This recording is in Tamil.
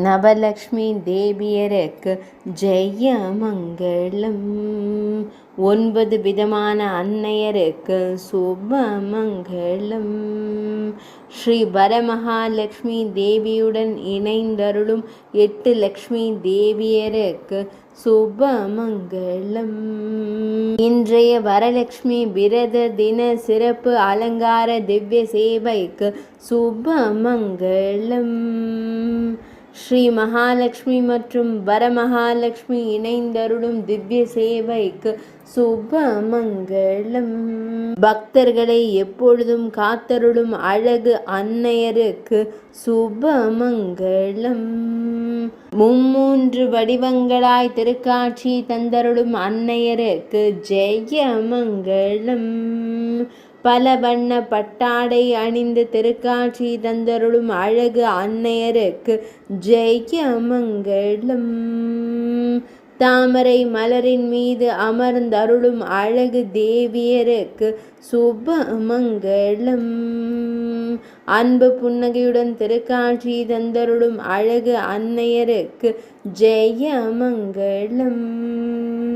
நவலக்ஷ்மி தேவியருக்கு ஜெய மங்களம். 9 விதமான அன்னையருக்கு சுப மங்களம். ஸ்ரீ வரமகாலட்சுமி தேவியுடன் இணைந்தருளும் 8 லக்ஷ்மி தேவியருக்கு சுப மங்களம். இன்றைய வரலட்சுமி விரத தின சிறப்பு அலங்கார திவ்ய சேவைக்கு சுப மங்களம். ஸ்ரீ மகாலட்சுமி மற்றும் வரமகாலட்சுமி இணைந்தருளும் திவ்ய சேவைக்கு சுப மங்களம். பக்தர்களை எப்பொழுதும் காத்தருளும் அழகு அன்னையருக்கு சுப மங்களம். 3 வடிவங்களாய் திருக்காட்சி தந்தருளும் அன்னையருக்கு ஜெய மங்களம். பல வண்ண பட்டாடை அணிந்து திருக்காட்சி தந்தருளும் அழகு அன்னையருக்கு ஜெய மங்களம். தாமரை மலரின் மீது அமர்ந்தருளும் அழகு தேவியருக்கு சுப மங்களம். அன்பு புன்னகையுடன் திருக்காட்சி தந்தருளும் அழகு அன்னையருக்கு ஜெய மங்களம்.